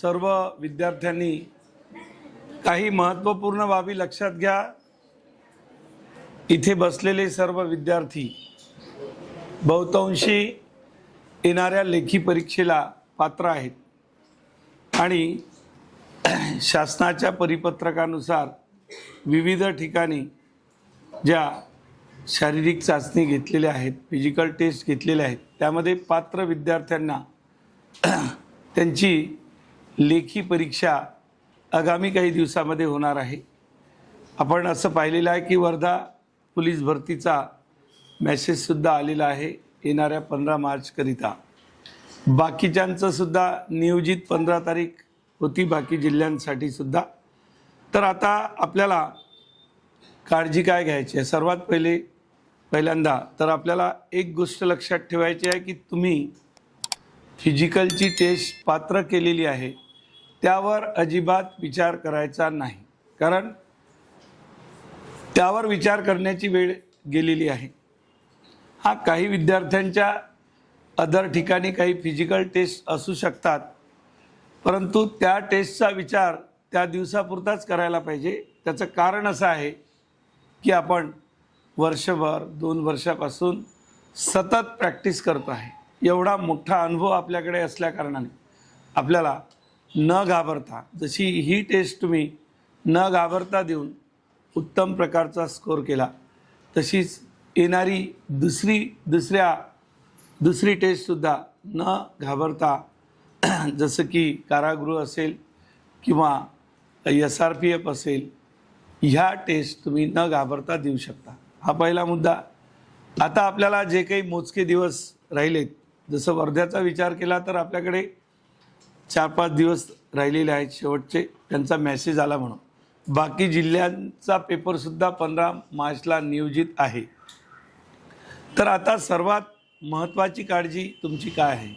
सर्व विद्यार्थ्यांनी काही महत्त्वपूर्ण बाबी लक्षात घ्या। इथे बसलेले सर्व विद्यार्थी बहुतांशी येणाऱ्या लेखी परीक्षेला पात्र आहेत आणि शासनाच्या परिपत्रकानुसार विविध ठिकाणी ज्या शारीरिक चाचणी घेतलेल्या आहेत, फिजिकल टेस्ट घेतलेल्या आहेत, त्यामध्ये पात्र विद्यार्थ्यांना त्यांची लेखी परीक्षा आगामी काही दिवसामध्ये होणार आहे। आपण असं पाहिलेलं आहे की वर्धा पोलीस भरतीचा मेसेजसुद्धा आलेला आहे येणाऱ्या 15 मार्चकरिता। बाकीच्यांचं सुद्धा नियोजित 15 तारीख होती बाकी जिल्ह्यांसाठी सुद्धा। तर आता आपल्याला काळजी काय घ्यायची आहे? सर्वात पहिल्यांदा तर आपल्याला एक गोष्ट लक्षात ठेवायची आहे की तुम्ही फिजिकलची टेस्ट पात्र केलेली आहे त्यावर अजिबात विचार करायचा नाही, कारण त्यावर विचार करण्याची वेळ गेलेली आहे। हा, काही विद्यार्थ्यांच्या अदर ठिकाणी काही फिजिकल टेस्ट असू शकतात, परंतु त्या टेस्टचा विचार त्या दिवसापुरताच करायला पाहिजे। त्याचं कारण असं आहे की आपण वर्षभर 2 वर्षापासून सतत प्रॅक्टिस करतो आहे। एवढा मोठा अनुभव आपल्याकडे असल्याकारणाने आपल्याला न घाबरता, जशी ही टेस्ट तुम्ही न घाबरता देऊन उत्तम प्रकारचा स्कोर केला, तशीच येणारी दुसरी टेस्टसुद्धा न घाबरता, जसं की कारागृह असेल किंवा SRPF असेल, ह्या टेस्ट तुम्ही न घाबरता देऊ शकता। हा पहिला मुद्दा। आता आपल्याला जे काही मोजके दिवस राहिलेत, जसं वर्ध्याचा विचार केला तर आपल्याकडे 4-5 दिवस राहिलेले आहेत शेवटचे, त्यांचा मेसेज आला म्हणून। बाकी जिल्ह्यांचा पेपरसुद्धा 15 मार्चला नियोजित आहे। तर आता सर्वात महत्त्वाची काळजी तुमची काय आहे?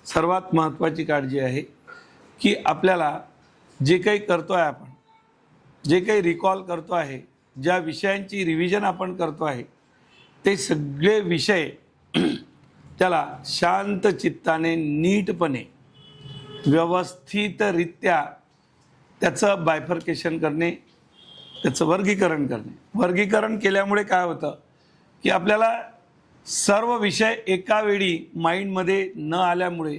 सर्वात महत्त्वाची काळजी आहे की आपल्याला जे काही करतो आहे, आपण जे काही रिकॉल करतो आहे, ज्या विषयांची रिव्हिजन आपण करतो आहे, ते सगळे विषय त्याला शांत चित्ताने, नीटपणे, व्यवस्थितरित्या त्याचं बायफर्केशन करणे, त्याचं वर्गीकरण करणे। वर्गीकरण केल्यामुळे काय होतं की आपल्याला सर्व विषय एका वेळी माइंडमध्ये न आल्यामुळे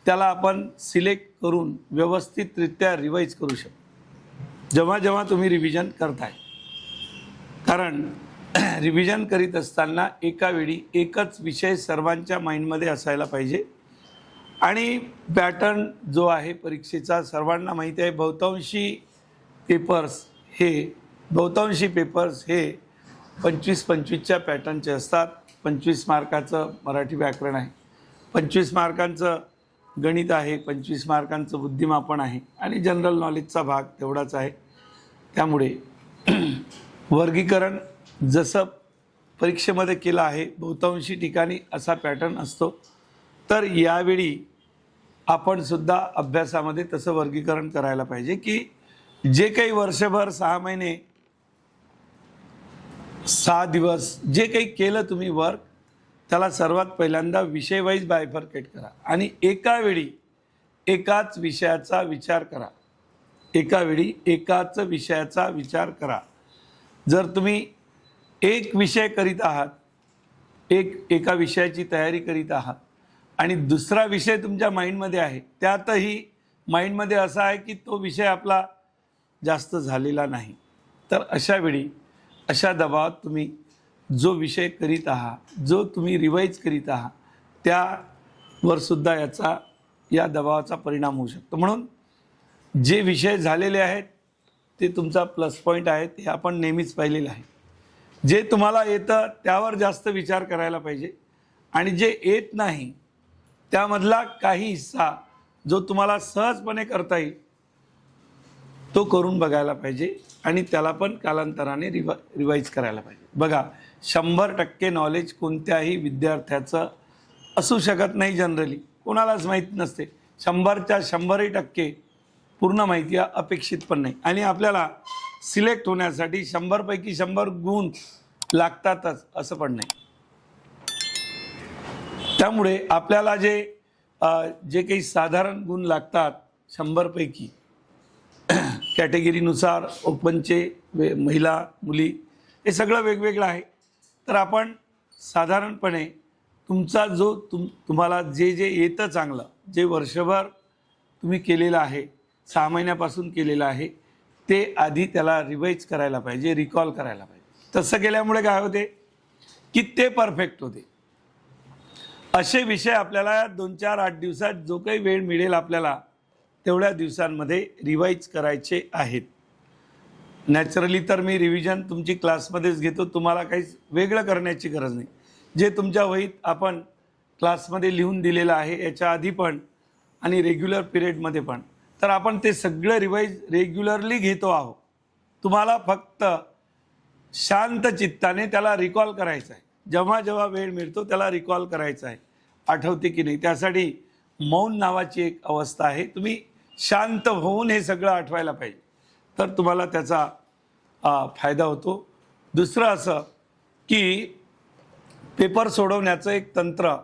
त्याला आपण सिलेक्ट करून व्यवस्थितरित्या रिवाईज करू शकतो जेव्हा तुम्ही रिव्हिजन करताय। कारण रिव्हिजन करीत असताना एका वेळी एकच विषय सर्वांच्या माइंडमध्ये असायला पाहिजे। आणि पॅटर्न जो आहे परीक्षेचा सर्वांना माहिती आहे, बहुतांशी पेपर्स हे 25-25च्या पॅटर्नचे असतात। 25 मार्काचं मराठी व्याकरण आहे, 25 मार्कांचं गणित आहे, 25 मार्कांचं बुद्धिमापन आहे आणि जनरल नॉलेजचा भाग तेवढाच आहे। त्यामुळे वर्गीकरण जसं परीक्षेमध्ये केलं आहे, बहुतांशी ठिकाणी असा पॅटर्न असतो, तर यावेळी आपण सुद्धा अभ्यासामध्ये तसं वर्गीकरण करायला पाहिजे की जे काही वर्षभर 6 महिने 6 दिवस जे काही केलं तुम्ही वर्क, त्याला सर्वात पहिल्यांदा विषय वाईज बायफर्केट करा आणि एका वेळी एकाच विषयाचा विचार करा। एका वेळी एकाच विषयाचा विचार करा। जर तुम्ही एक विषय करीत आहात, एका विषयाची तयारी करीत आहात आणि दुसरा विषय तुमच्या माइंडमध्ये आहे, त्यातही माइंडमध्ये असा आहे की तो विषय आपला जास्त झालेला नाही, तर अशा वेळी अशा दबावात तुम्ही जो विषय करीत आहात, जो तुम्ही रिवाईज करीत आहात, त्यावर सुद्धा या दबावाचा परिणाम होऊ शकतो। म्हणून जे विषय झालेले आहेत ते तुमचा प्लस पॉईंट आहेत, हे आपण नेहमीच पाहिलेलं आहे। जे तुम्हाला येतं त्यावर जास्त विचार करायला पाहिजे आणि जे येत नाही त्यामधला काही हिस्सा जो तुम्हाला सहजपणे करता येईल तो करून बघायला पाहिजे आणि त्याला पण कालांतराने रिवाईज करायला पाहिजे। बघा, 100% नॉलेज कोणत्याही विद्यार्थ्याचं असू शकत नाही, जनरली कोणालाच माहीत नसते। 100च्या 100% पूर्ण माहिती अपेक्षित पण नाही आणि आपल्याला सिलेक्ट होण्यासाठी 100 पैकी 100 गुण लागतातच असं पण नाही। त्यामुळे आपल्याला जे काही साधारण गुण लागतात 100पैकी कॅटेगरीनुसार ओपनचे महिला मुली हे सगळं वेगवेगळं आहे. तर आपण साधारणपणे तुमचा जो तुम्हाला जे जे येतं चांगलं, जे वर्षभर तुम्ही केलेलं आहे, 6 महिन्यापासून केलेलं आहे, ते आधी त्याला रिवाईज करायला पाहिजे, रिकॉल करायला पाहिजे. तसं केल्यामुळे काय होते की ते परफेक्ट होते. असे विषय आपल्याला 2-4-8 दिवसात जो काही वेळ मिळेल आपल्याला तेवढ्या दिवसांमध्ये रिवाईज करायचे आहेत. नॅचरली तर मी रिव्हिजन तुमची क्लासमध्येच घेतो, तुम्हाला काहीच वेगळं करण्याची गरज नाही. जे तुमच्या वहीत आपण क्लासमध्ये लिहून दिलेलं आहे याच्या आधी पण आणि रेग्युलर पिरियडमध्ये पण, तर आपण ते सगळं रिवाईज रेग्युलरली घेतो आहोत. तुम्हाला फक्त शांत चित्ताने त्याला रिकॉल करायचं आहे. जेव्हा जेव्हा वेळ मिळतो त्याला रिकॉल करायचं आहे, आठवते की नाही. त्यासाठी मौन नावाची एक अवस्था आहे. तुम्ही शांत होऊन हे सगळं आठवायला पाहिजे, तर तुम्हाला त्याचा फायदा होतो. दुसरं असं की पेपर सोडवण्याचं एक तंत्र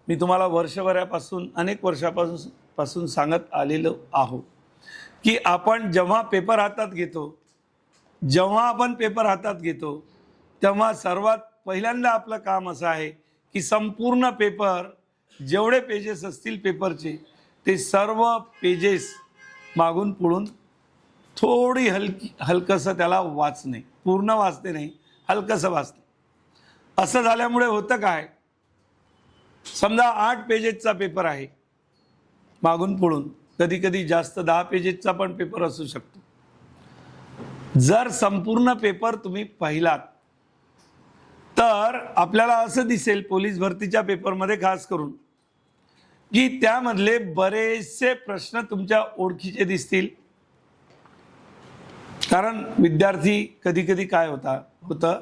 मी तुम्हाला वर्षभरापासून अनेक वर्षापासून सांगत आलेलो आहो की आपण जेव्हा पेपर हातात घेतो तेव्हा सर्वात पहिल्यांदा आपलं काम असं आहे की संपूर्ण पेपर, जेवढे पेजेस असतील पेपरचे, ते सर्व पेजेस मागून पुढून थोडी हलकंसं त्याला वाचणे, पूर्ण वाचते नाही, हलकंसं वाचणे. असं झाल्यामुळे होतं काय, समजा 8 पेजेसचा पेपर आहे मागून पुढून, कधी कधी जास्त 10 पेजेसचा पण पेपर असू शकतो. जर संपूर्ण पेपर तुम्ही पाहिलात तर आपल्याला असं दिसेल पोलीस भरतीच्या पेपरमध्ये खास करून की त्यामधले बरेचसे प्रश्न तुमच्या ओळखीचे दिसतील. कारण विद्यार्थी कधी कधी काय होतं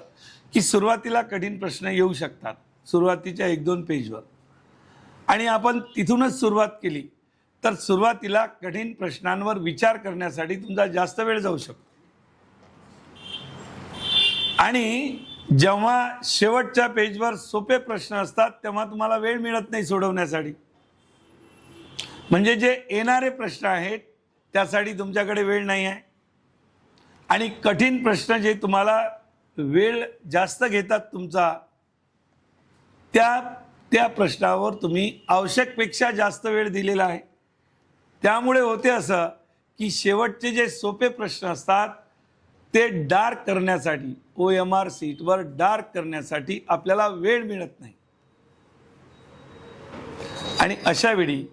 की सुरुवातीला कठीण प्रश्न येऊ शकतात सुरुवातीच्या 1-2 पेजवर, आणि आपण तिथूनच सुरुवात केली तर सुरुवातीला कठीण प्रश्नांवर विचार करण्यासाठी तुमचा जास्त वेळ जाऊ शकतो. आणि जेव्हा शेवटच्या पेजवर सोपे प्रश्न असतात तेव्हा तुम्हाला वेळ मिळत नाही सोडवण्यासाठी. म्हणजे जे येणारे प्रश्न आहेत त्यासाठी तुमच्याकडे वेळ नाही आहे, आणि कठीण प्रश्न जे तुम्हाला वेळ जास्त घेतात तुमचा, त्या प्रश्नावर तुम्ही आवश्यकपेक्षा जास्त वेळ दिलेला आहे. त्यामुळे होते असं की शेवटचे जे सोपे प्रश्न असतात ते डार्क करण्यासाठी, OMR सीटवर डार्क करण्यासाठी आपल्याला वेळ मिळत नाही. आणि अशा वेळी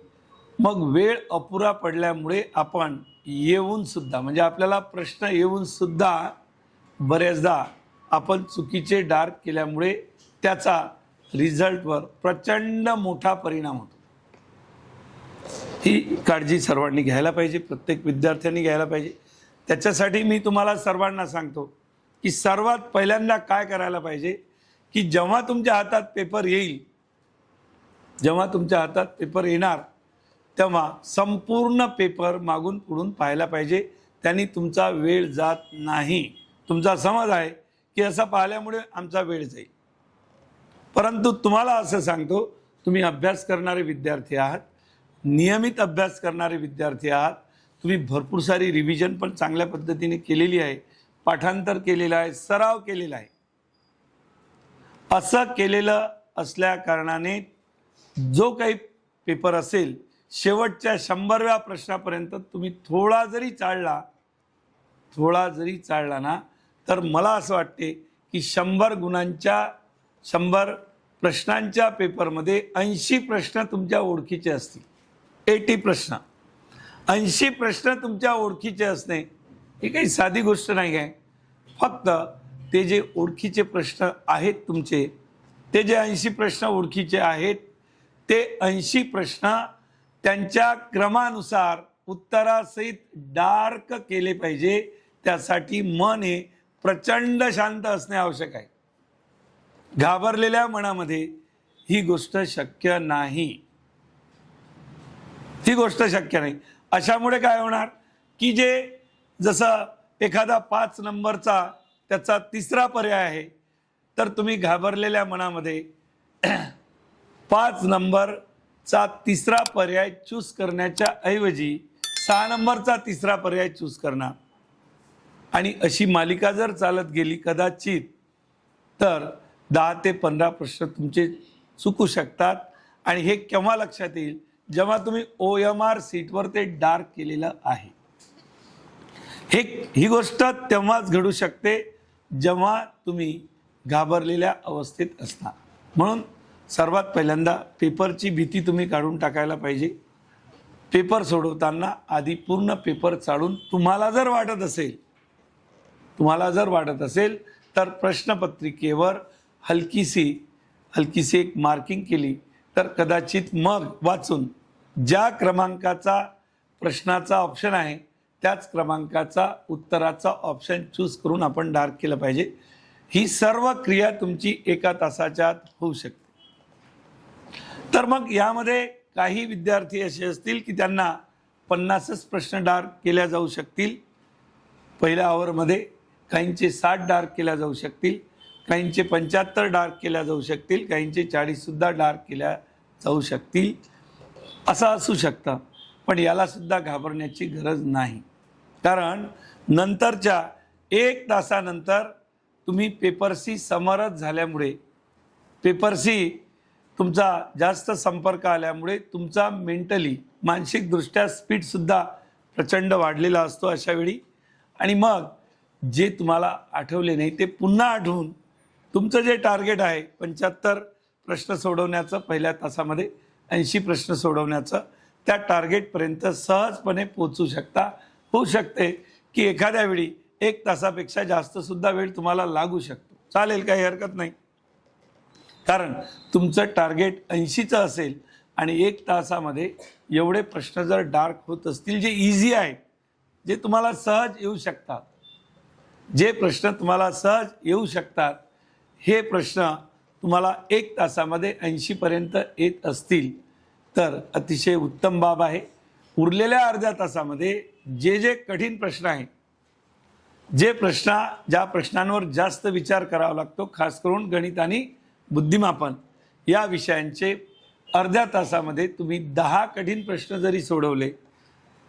मग वेळ अपुरा पडल्यामुळे आपण येऊन सुद्धा, म्हणजे आपल्याला प्रश्न येऊन सुद्धा बऱ्याचदा आपण चुकीचे डार्क केल्यामुळे त्याचा रिझल्टवर प्रचंड मोठा परिणाम होतो. ही काळजी सर्वांनी घ्यायला पाहिजे, प्रत्येक विद्यार्थ्यांनी घ्यायला पाहिजे. त्याच्यासाठी मी तुम्हाला सर्वांना सांगतो की सर्वात पहिल्यांदा काय करायला पाहिजे की जेव्हा तुमच्या हातात पेपर येईल, जेव्हा तुमच्या हातात पेपर येणार तेव्हा संपूर्ण पेपर मागून पुढून पाहायला पाहिजे. त्यांनी तुमचा वेळ जात नाही. तुमचा समज आहे की असं पाहिल्यामुळे आमचा वेळ जाईल, परंतु तुम्हाला असं सांगतो, तुम्ही अभ्यास करणारे विद्यार्थी आहात, नियमित अभ्यास करणारे विद्यार्थी आहात. तुम्ही भरपूर सारी रिव्हिजन पण चांगल्या पद्धतीने केलेली आहे, पाठांतर केलेलं आहे, सराव केलेला आहे. असं केलेलं असल्या कारणाने जो काही पेपर असेल शेवटच्या 100व्या प्रश्नापर्यंत तुम्ही थोडा जरी चाळला ना, तर मला असं वाटते की 100 गुणांच्या 100 प्रश्नांच्या पेपरमध्ये 80 प्रश्न तुमच्या ओळखीचे असतील. 80 प्रश्न, 80 प्रश्न तुमच्या ओळखीचे असणे ही काही साधी गोष्ट नाही आहे. फक्त ते जे ओळखीचे प्रश्न आहेत तुमचे, ते जे 80 प्रश्न ओळखीचे आहेत, ते 80 प्रश्न त्यांच्या क्रमानुसार उत्तरासहित डार्क केले पाहिजे. त्यासाठी मन हे प्रचंड शांत असणे आवश्यक आहे. घाबरलेल्या मनामध्ये ही गोष्ट शक्य नाही. ही गोष्ट शक्य नाही. अशामुळे काय होणार की जे जसं एखादा 5 नंबरचा त्याचा तिसरा पर्याय आहे, तर तुम्ही घाबरलेल्या मनामध्ये 5 नंबरचा तिसरा पर्याय चूज करण्याच्या ऐवजी 6 नंबरचा तिसरा पर्याय चूज करणार आणि अशी मालिका जर चालत गेली कदाचित तर 10 ते 15 प्रश्न तुमचे चुकू शकतात. आणि हे केव्हा लक्षात येईल, जेव्हा तुम्ही OMR सीटवर ते डार्क केलेलं आहे. ही गोष्ट तेव्हाच घडू शकते जेव्हा तुम्ही घाबरलेल्या अवस्थेत असणार. म्हणून सर्वात पहिल्यांदा पेपरची भीती तुम्ही काढून टाकायला पाहिजे. पेपर सोडवताना आधी पूर्ण पेपर चाळून तुम्हाला जर वाटत असेल तर प्रश्नपत्रिकेवर हलकीशी एक मार्किंग केली तर कदाचित मग वाचून ज्या क्रमांकाचा प्रश्नाचा ऑप्शन आहे त्याच क्रमांकाचा उत्तराचा ऑप्शन चूज करून आपण डार्क केलं पाहिजे. ही सर्व क्रिया तुमची 1 तासाच्या आत होऊ शकते. तर मग यामध्ये काही विद्यार्थी असे असतील की त्यांना 50च प्रश्न डार्क केल्या जाऊ शकतील पहिल्या आवरमध्ये, काहींचे 60 डार्क केल्या जाऊ शकतील, काहींचे 75 डार्क केल्या जाऊ शकतील, काहींचे 40सुद्धा डार्क केल्या जाऊ शकतील. असं असू शकतं. पण यालासुद्धा घाबरण्याची गरज नाही, कारण नंतरच्या 1 तासानंतर तुम्ही पेपरशी समरस झाल्यामुळे, पेपरशी तुमचा जास्त संपर्क आल्यामुळे तुमचा मानसिकदृष्ट्या स्पीडसुद्धा प्रचंड वाढलेला असतो अशा वेळी. आणि मग जे तुम्हाला आठवले नाही ते पुन्हा आठवून तुमचं जे टार्गेट आहे 75 प्रश्न सोडवण्याचं पहिल्या तासामध्ये, 80 प्रश्न सोडवण्याचं, त्या टार्गेटपर्यंत सहजपणे पोचू शकता. होऊ शकते की एखाद्या वेळी 1 तासापेक्षा जास्तसुद्धा वेळ तुम्हाला लागू शकतो. चालेल, काही हरकत नाही, कारण तुमचं टार्गेट 80चं असेल आणि 1 तासामध्ये एवढे प्रश्न जर डार्क होत असतील जे इझी आहेत, जे तुम्हाला सहज येऊ शकतात, हे प्रश्न तुम्हाला 1 तासामध्ये 80पर्यंत येत असतील तर अतिशय उत्तम बाब आहे. उरलेल्या अर्ध्या तासामध्ये जे कठीण प्रश्न आहेत, ज्या प्रश्नांवर जास्त विचार करावा लागतो, खास करून गणित आणि बुद्धिमापन या विषयांचे अर्ध्या तासामध्ये तुम्ही 10 कठीण प्रश्न जरी सोडवले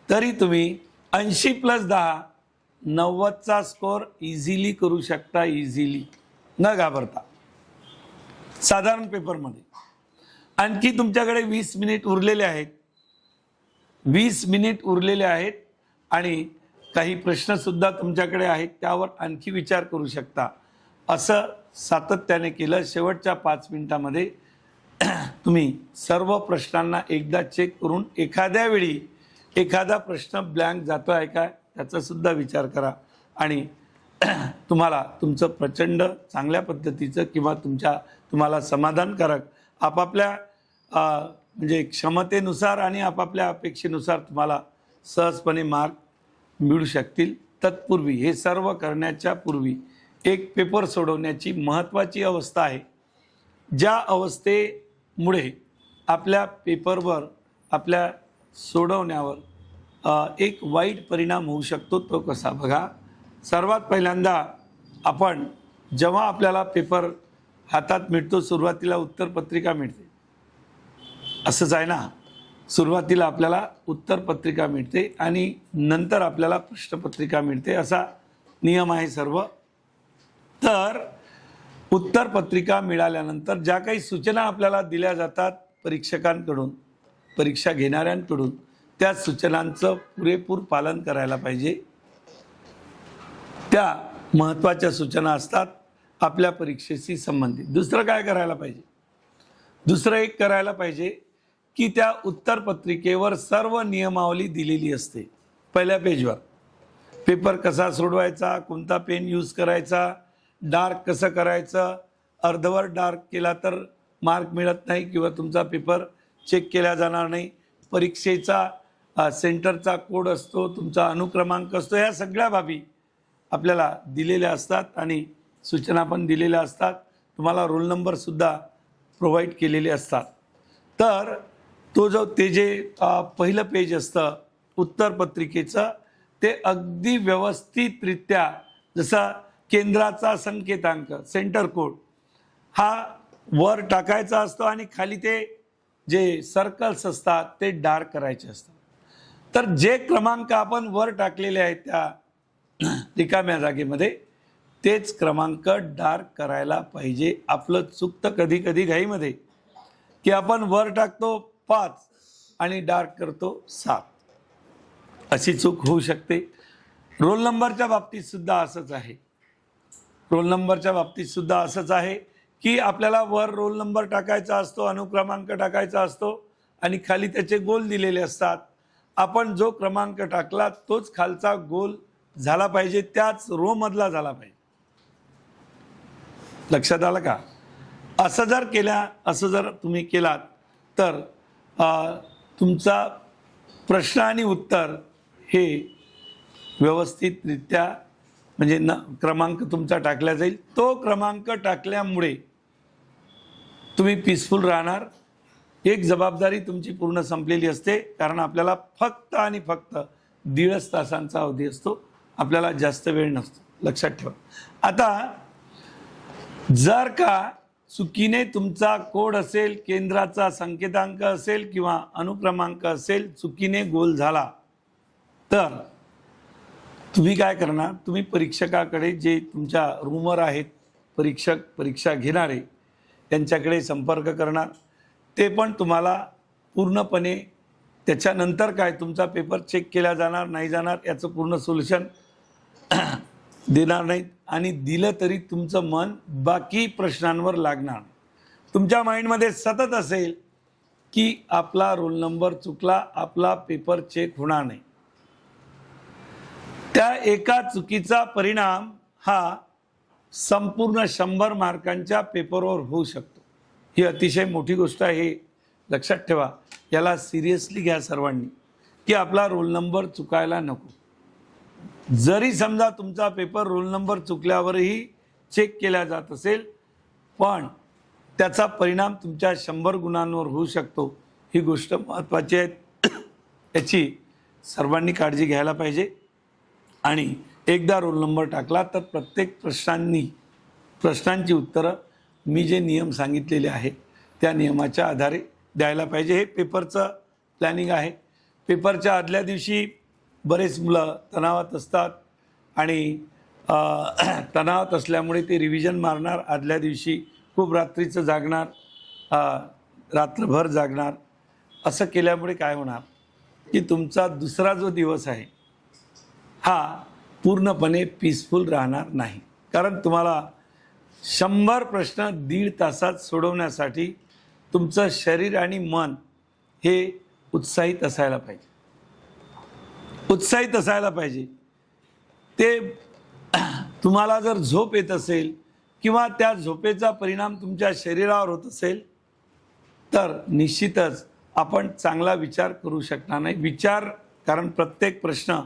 तरी तुम्ही 80 + 10 90चा स्कोअर इझिली करू शकता, इझिली, न घाबरता. साधारण पेपरमध्ये आणखी तुमच्याकडे 20 मिनिट उरलेले आहेत आणि काही प्रश्नसुद्धा तुमच्याकडे आहेत, त्यावर आणखी विचार करू शकता. असं सातत्याने केलं शेवटच्या 5 मिनिटामध्ये तुम्ही सर्व प्रश्नांना एकदा चेक करून एखाद्या वेळी एखादा प्रश्न ब्लँक जातो आहे का त्याचासुद्धा विचार करा. आणि तुम्हाला तुमचं प्रचंड चांगल्या पद्धतीचं किंवा तुम्हाला समाधानकारक आपापल्या म्हणजे क्षमतेनुसार आणि आपापल्या अपेक्षेनुसार तुम्हाला सहजपणे मार्क मिळू शकतील. तत्पूर्वी, हे सर्व करण्याच्या पूर्वी एक पेपर सोडवण्याची महत्त्वाची अवस्था आहे, ज्या अवस्थेमुळे आपल्या पेपरवर, आपल्या सोडवण्यावर एक वाईट परिणाम होऊ शकतो. तो कसा बघा. सर्वात पहिल्यांदा आपण जेव्हा आपल्याला पेपर हातात मिळतो, सुरुवातीला उत्तरपत्रिका मिळते, असंच आहे ना. सुरुवातीला आपल्याला उत्तरपत्रिका मिळते आणि नंतर आपल्याला प्रश्नपत्रिका मिळते, असा नियम आहे सर्व. तर उत्तरपत्रिका मिळाल्यानंतर ज्या काही सूचना आपल्याला दिल्या जातात परीक्षकांकडून, परीक्षा घेणाऱ्यांकडून, त्या सूचनांचं पुरेपूर पालन करायला पाहिजे. त्या महत्त्वाच्या सूचना असतात आपल्या परीक्षेशी संबंधित. दुसरं काय करायला पाहिजे? दुसरं एक करायला पाहिजे की त्या उत्तरपत्रिकेवर सर्व नियमावली दिलेली असते. पहिल्या पेजवर पेपर कसा सोडवायचा, कोणता पेन यूज करायचा, डार्क कसं करायचं, अर्धवट डार्क केला तर मार्क मिळत नाही किंवा तुमचा पेपर चेक केला जाणार नाही, परीक्षेचा सेंटरचा कोड असतो, तुमचा अनुक्रमांक असतो, या सगळ्या बाबी आपल्याला दिलेल्या असतात आणि सूचना पण दिलेल्या असतात. तुम्हाला रोल नंबरसुद्धा प्रोव्हाइड केलेले असतात. तर ते जे पहिलं पेज असतं उत्तरपत्रिकेचं, ते अगदी व्यवस्थितरित्या, जसा केंद्राचा संकेतांक, सेंटर कोड, हा वर टाकायचा असतो आणि खाली ते जे सर्कल्स असतात ते डार्क करायचे असतात. तर जे क्रमांक आपण वर टाकलेले आहेत त्या रिकाम्या जागेमध्ये तेच क्रमांक डार्क करायला पाहिजे. आपलं चुकतं कधी कधी घाईमध्ये की आपण वर टाकतो 5 आणि डार्क करतो 7. अशी चूक होऊ शकते. रोल नंबरच्या बाबतीत सुद्धा असंच आहे. रोल नंबरच्या बाबतीत सुद्धा असंच आहे की आपल्याला वर रोल नंबर टाकायचा असतो, अनुक्रमांक टाकायचा असतो आणि खाली त्याचे गोल दिलेले असतात. आपण जो क्रमांक टाकला तोच खालचा गोल झाला पाहिजे, त्याच रो मधला झाला पाहिजे. लक्षात आलं का? असं जर तुम्ही केलात तर तुमचा प्रश्न आणि उत्तर हे व्यवस्थितरित्या म्हणजे क्रमांक तुमचा टाकला जाईल. तो क्रमांक टाकल्यामुळे तुम्ही पीसफुल राहणार. एक जबाबदारी तुमची पूर्ण संपलेली असते, कारण आपल्याला फक्त आणि फक्त 1.5 तासांचा अवधी असतो. आपल्याला जास्त वेळ नसतो. लक्षात ठेवा. आता जर का चुकीने तुमचा कोड असेल, केंद्राचा संकेतांक असेल किंवा अनुक्रमांक असेल, चुकीने गोल झाला तर तुम्ही काय करणार? तुम्ही परीक्षकाकडे, जे तुमच्या रूमवर आहेत परीक्षक, परीक्षा घेणारे, त्यांच्याकडे संपर्क करणार. ते पण तुम्हाला पूर्णपणे त्याच्यानंतर काय तुमचा पेपर चेक केला जाणार नाही जाणार याचं पूर्ण सोल्युशन देणार नाहीत. आणि दिलं तरी तुमचं मन बाकी प्रश्नांवर लागणार. तुमच्या माइंडमध्ये सतत असेल की आपला रोल नंबर चुकला, आपला पेपर चेक होणार नाही. त्या एका चुकीचा परिणाम हा संपूर्ण 100 मार्कांच्या पेपरवर होऊ शकतो. ही अतिशय मोठी गोष्ट आहे, लक्षात ठेवा. याला सिरियसली घ्या सर्वांनी की आपला रोल नंबर चुकायला नको. जरी समजा तुमचा पेपर रोल नंबर चुकल्यावरही चेक केला जात असेल, पण त्याचा परिणाम तुमच्या 100 गुणांवर होऊ शकतो. ही गोष्ट महत्त्वाची आहे. याची सर्वांनी काळजी घ्यायला पाहिजे. आणि एकदा रोल नंबर टाकला तर प्रत्येक प्रश्नांची उत्तरं मी जे नियम सांगितलेले आहे त्या नियमाच्या आधारे द्यायला पाहिजे. हे पेपरचं प्लॅनिंग आहे. पेपरच्या आदल्या दिवशी बरेच मुलं तणावात असतात आणि तणावात असल्यामुळे ते रिव्हिजन मारणार. आदल्या दिवशी खूप रात्रीचं जागणार, रात्रभर जागणार. असं केल्यामुळे काय होणार की तुमचा दुसरा जो दिवस आहे हा पूर्णपणे पीसफुल राहणार नाही. कारण तुम्हाला 100 प्रश्न 1.5 तासात सोडवण्यासाठी तुमचं शरीर आणि मन हे उत्साहित असायला पाहिजे. उत्साहित असायला पाहिजे. ते तुम्हाला जर झोप येत असेल किंवा त्या झोपेचा परिणाम तुमच्या शरीरावर होत असेल तर निश्चितच आपण चांगला विचार करू शकणार नाही. कारण प्रत्येक प्रश्न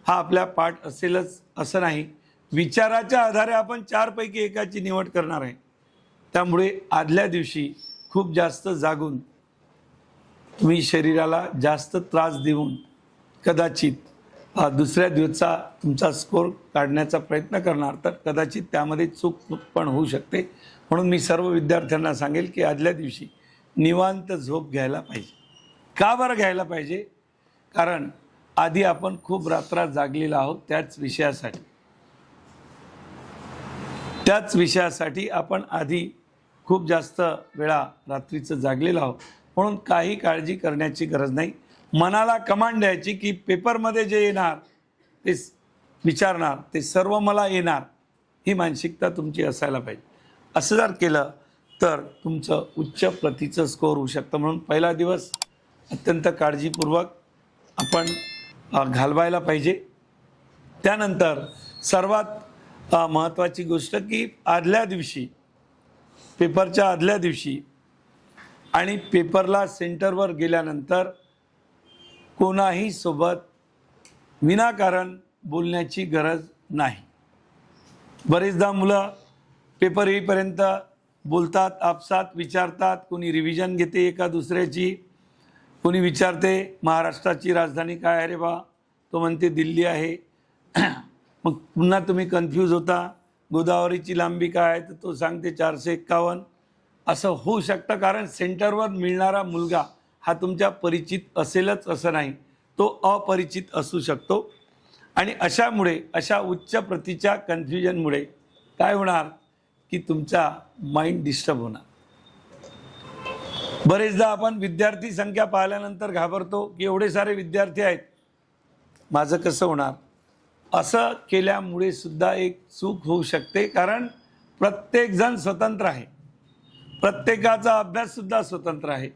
हा आपल्या पाठ असेलच असं नाही. विचाराच्या आधारे आपण 4 पैकी एकाची निवड करणार आहे. त्यामुळे आदल्या दिवशी खूप जास्त जागून तुम्ही शरीराला जास्त त्रास देऊन कदाचित दुसऱ्या दिवसाचा तुमचा स्कोर काढण्याचा प्रयत्न करणार, तर कदाचित त्यामध्ये चूक पण होऊ शकते. म्हणून मी सर्व विद्यार्थ्यांना सांगेल की आदल्या दिवशी निवांत झोप घ्यायला पाहिजे. का बरं घ्यायला पाहिजे? कारण आधी आपण खूप रात्र जागलेलो आहोत त्याच विषयासाठी आपण आधी खूप जास्त वेळा रात्रीचं जागलेलो आहोत. म्हणून काही काळजी करण्याची गरज नाही. मनाला कमांड द्यायची की पेपरमध्ये जे येणार ते विचारणार, ते सर्व मला येणार, ही मानसिकता तुमची असायला पाहिजे. असं जर केलं तर तुमचं उच्च प्रतीचं स्कोअर होऊ शकतं. म्हणून पहिला दिवस अत्यंत काळजीपूर्वक आपण घालवायला पाहिजे. त्यानंतर सर्वात महत्त्वाची गोष्ट की आदल्या दिवशी, पेपरच्या आदल्या दिवशी आणि पेपरला सेंटरवर गेल्यानंतर कोणाही सोबत विनाकारण बोलण्याची गरज नाही. बरेचदा मुलं पेपर येईपर्यंत बोलतात, आपसात विचारतात. कोणी रिव्हिजन घेते एका दुसऱ्याची, कोणी विचारते महाराष्ट्राची राजधानी काय आहे रे बा, तो म्हणते दिल्ली आहे. मग पुन्हा तुम्ही कन्फ्यूज होता. गोदावरीची लांबी काय आहे तर तो सांगते 451. असं होऊ शकतं कारण सेंटरवर मिळणारा मुलगा हा तुमच्या परिचित असेलच असं नाही. तो अपरिचित असू शकतो आणि अशामुळे अशा उच्च प्रतीच्या कन्फ्युजनमुळे काय होणार की तुमचा माइंड डिस्टर्ब होणार. बरेचदा आपण विद्यार्थी संख्या पाहिल्यानंतर घाबरतो की एवढे सारे विद्यार्थी आहेत, माझं कसं होणार. असं केल्यामुळे सुद्धा एक चूक होऊ शकते, कारण प्रत्येकजण स्वतंत्र आहे, प्रत्येकाचा अभ्याससुद्धा स्वतंत्र आहे.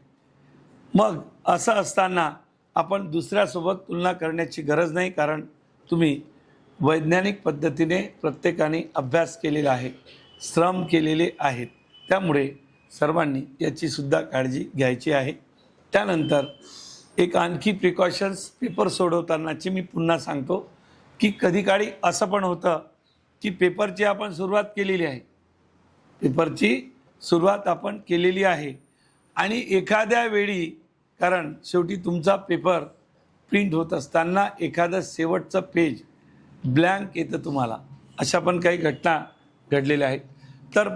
मग असं असताना आपण दुसऱ्यासोबत तुलना करण्याची गरज नाही, कारण तुम्ही वैज्ञानिक पद्धतीने प्रत्येकाने अभ्यास केलेला आहे, श्रम केलेले आहेत. त्यामुळे सर्वांनी याचीसुद्धा काळजी घ्यायची आहे. त्यानंतर एक आणखी प्रिकॉशन्स पेपर सोडवतानाची मी पुन्हा सांगतो की कधी काळी असं पण होतं की पेपरची आपण सुरुवात केलेली आहे, पेपरची सुरुवात आपण केलेली आहे आणि एखाद्या वेळी, कारण शेवटी तुमचा पेपर प्रिंट होत असताना एखादं शेवटचं पेज ब्लँक येतं तुम्हाला, अशा पण काही घटना घडलेल्या आहेत. तर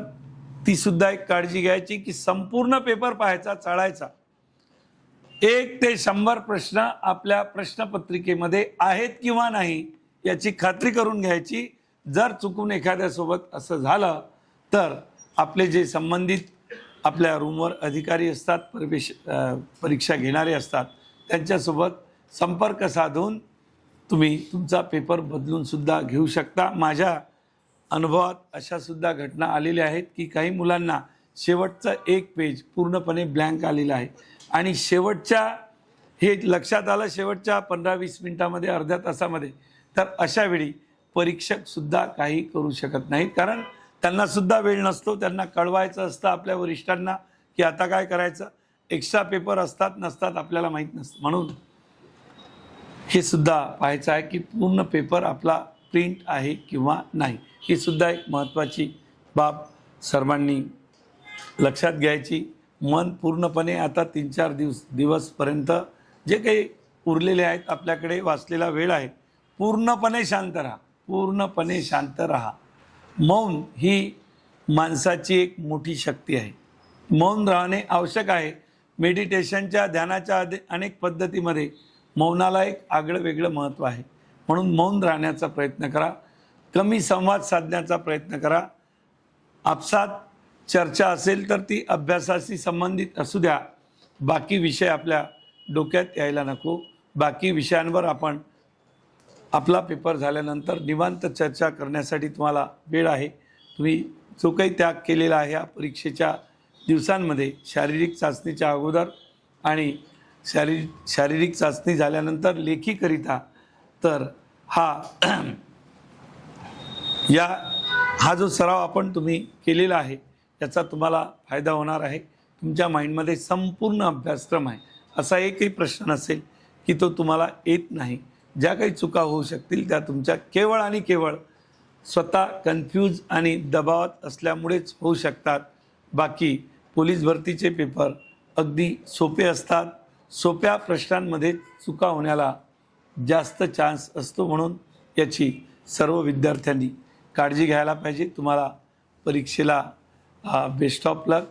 तीसुद्धा एक काळजी घ्यायची की संपूर्ण पेपर पाहायचा, चाळायचा. 1 ते 100 प्रश्न आपल्या प्रश्नपत्रिकेमध्ये आहेत किंवा नाही याची खात्री करून घ्यायची. जर चुकून एखाद्यासोबत असं झालं तर आपले जे संबंधित आपल्या रूमवर अधिकारी असतात, परीक्षा घेणारे असतात, त्यांच्यासोबत संपर्क साधून तुम्ही तुमचा पेपर बदलूनसुद्धा घेऊ शकता. माझ्या अनुभवात अशासुद्धा घटना आलेल्या आहेत की काही मुलांना शेवटचं एक पेज पूर्णपणे ब्लँक आलेलं आहे आणि शेवटच्या, हे लक्षात आलं शेवटच्या 15-20 मिनिटामध्ये, अर्ध्या तासामध्ये, तर अशा वेळी परीक्षकसुद्धा काही करू शकत नाहीत, कारण त्यांनासुद्धा वेळ नसतो. त्यांना कळवायचं असतं आपल्या वरिष्ठांना की आता काय करायचं. एक्स्ट्रा पेपर असतात नसतात आपल्याला माहीत नसतं. म्हणून हे सुद्धा पाहायचं आहे की पूर्ण पेपर आपला प्रिंट आहे किंवा नाही. ही सुद्धा एक महत्त्वाची बाब सर्वांनी लक्षात घ्यायची. मन पूर्णपणे आता 3-4 दिवसपर्यंत जे काही उरलेले आहेत, आपल्याकडे वाचलेला वेळ आहे, पूर्णपणे शांत राहा, पूर्णपणे शांत राहा. मौन ही माणसाची एक मोठी शक्ती आहे. मौन राहणे आवश्यक आहे. मेडिटेशनच्या, ध्यानाच्या अनेक पद्धतीमध्ये मौनाला एक आगळं वेगळं महत्त्व आहे. म्हणून मौन राहण्याचा प्रयत्न करा, कमी संवाद साधण्याचा प्रयत्न करा. आपसात चर्चा असेल तर ती अभ्यासाशी संबंधित असू द्या. बाकी विषय आपल्या डोक्यात यायला नको. बाकी विषयांवर आपण आपला पेपर झाल्यानंतर निवांत चर्चा करण्यासाठी तुम्हाला वेळ आहे. तुम्ही जो काही त्याग केलेला आहे या परीक्षेच्या दिवसांमध्ये, शारीरिक चाचणीच्या अगोदर आणि शारीरिक चाचणी झाल्यानंतर लेखीकरिता, तर हा जो सराव आपण तुम्ही केलेला आहे याचा तुम्हाला फायदा होणार आहे. तुमच्या माइंडमध्ये संपूर्ण अभ्यासक्रम आहे. असा एकही प्रश्न नसेल की तो तुम्हाला येत नाही. ज्या काही चुका होऊ शकतील त्या तुमच्या केवळ आणि केवळ स्वतः कन्फ्यूज आणि दबावात असल्यामुळेच होऊ शकतात. बाकी पोलीस भरतीचे पेपर अगदी सोपे असतात. सोप्या प्रश्नांमध्ये चुका होण्याला जास्त चान्स असतो. म्हणून याची सर्व विद्यार्थ्यांनी काळजी घ्यायला पाहिजे. तुम्हाला परीक्षेला बेस्ट ऑफ लक.